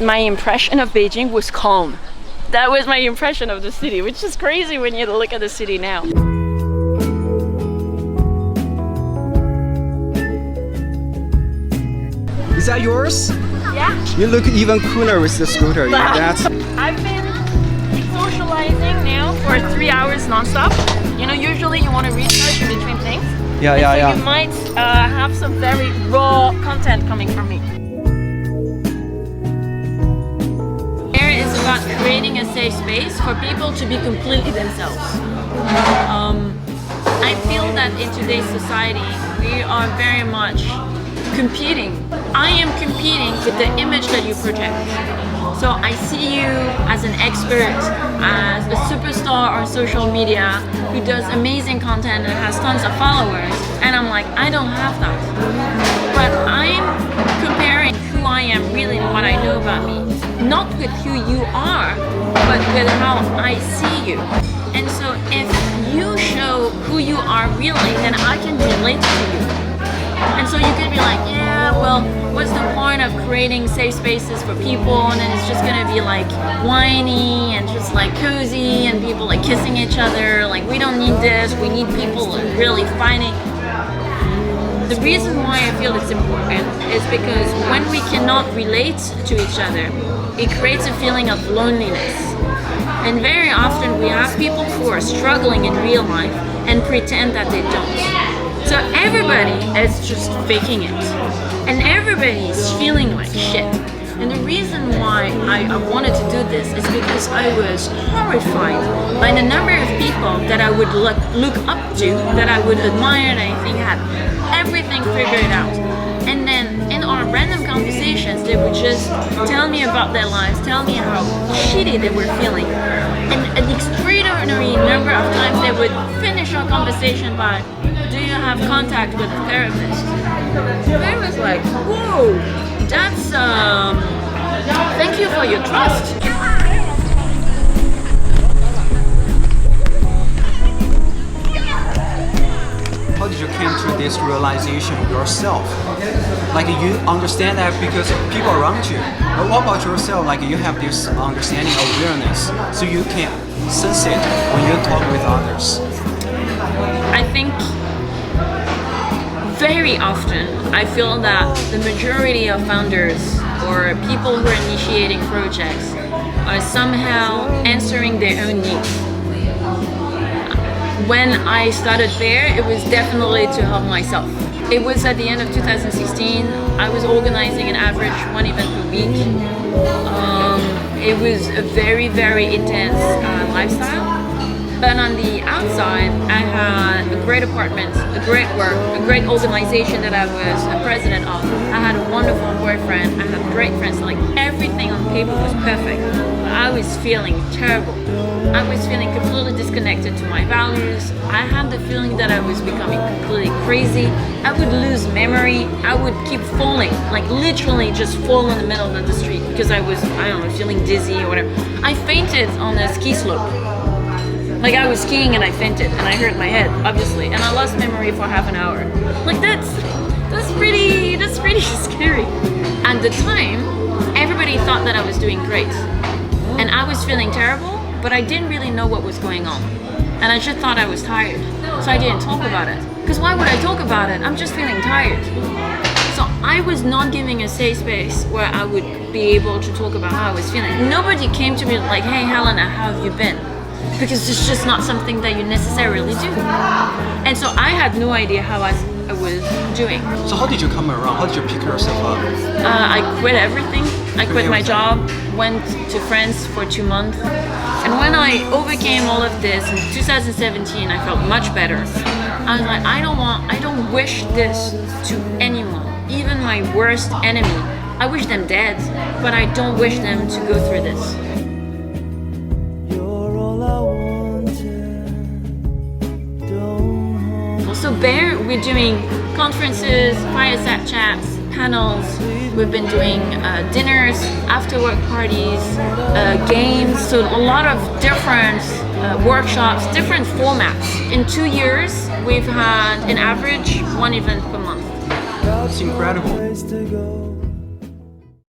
My impression of Beijing was calm. That was my impression of the city, which is crazy when you look at the city now. Is that yours? Yeah. You look even cooler with the scooter. That's... I've been socializing now for 3 hours non-stop. You know, usually you want to recharge in between things. Yeah. You might have some very raw content coming from me. Here is about creating a safe space for people to be completely themselves. I feel that in today's society, we are very much competing. I am competing with the image that you project. So I see you as an expert, as a superstar on social media who does amazing content and has tons of followers, and I'm like, I don't have that. But I'm comparing who I am really and what I know about me, not with who you are, but with how I see you. And so if you show who you are really, then I can relate to you. And so you could be like, yeah, well, what's the point of creating safe spaces for people, and then it's just gonna be like whiny and just like cozy and people like kissing each other, like we don't need this, we need people really fighting. The reason why I feel it's important is because when we cannot relate to each other, it creates a feeling of loneliness. And very often we ask people who are struggling in real life and pretend that they don't. So everybody is just faking it, and everybody is feeling like shit. And the reason why I wanted to do this is because I was horrified by the number of people that I would look up to, that I would admire, that I think had everything figured out. And then in our random conversations, they would just tell me about their lives, tell me how shitty they were feeling. And an extraordinary number of times they would finish our conversation by, do you have contact with a therapist? I was like, whoa, that's, thank you for your trust. How did you come to this realization yourself? Like you understand that because people around you. But what about yourself? Like you have this understanding, awareness, so you can sense it when you talk with others. I think very often I feel that the majority of founders or people who are initiating projects are somehow answering their own needs. When I started there, it was definitely to help myself. It was at the end of 2016. I was organizing an average one event per week. It was a very, very intense lifestyle. But on the outside, I had a great apartment, a great work, a great organization that I was a president of. I had a wonderful boyfriend, I had great friends, like everything on paper was perfect. But I was feeling terrible. I was feeling completely disconnected to my values. I had the feeling that I was becoming completely crazy. I would lose memory. I would keep falling, like literally just fall in the middle of the street because I was, I don't know, feeling dizzy or whatever. I fainted on a ski slope. Like I was skiing and I fainted and I hurt my head, obviously, and I lost memory for half an hour. Like that's pretty scary. At the time, everybody thought that I was doing great, and I was feeling terrible, but I didn't really know what was going on, and I just thought I was tired, so I didn't talk about it. Because why would I talk about it? I'm just feeling tired. So I was not giving a safe space where I would be able to talk about how I was feeling. Nobody came to me like, hey Helena, how have you been? Because it's just not something that you necessarily do. And so I had no idea how I was doing. So how did you come around? How did you pick yourself up? I quit everything. I quit my job, went to France for 2 months. And when I overcame all of this in 2017, I felt much better. I was like, I don't wish this to anyone, even my worst enemy. I wish them dead, but I don't wish them to go through this. So there we're doing conferences, fireside chats, panels. We've been doing dinners, after work parties, games. So a lot of different workshops, different formats. In 2 years, we've had an average 1 event per month. That's incredible.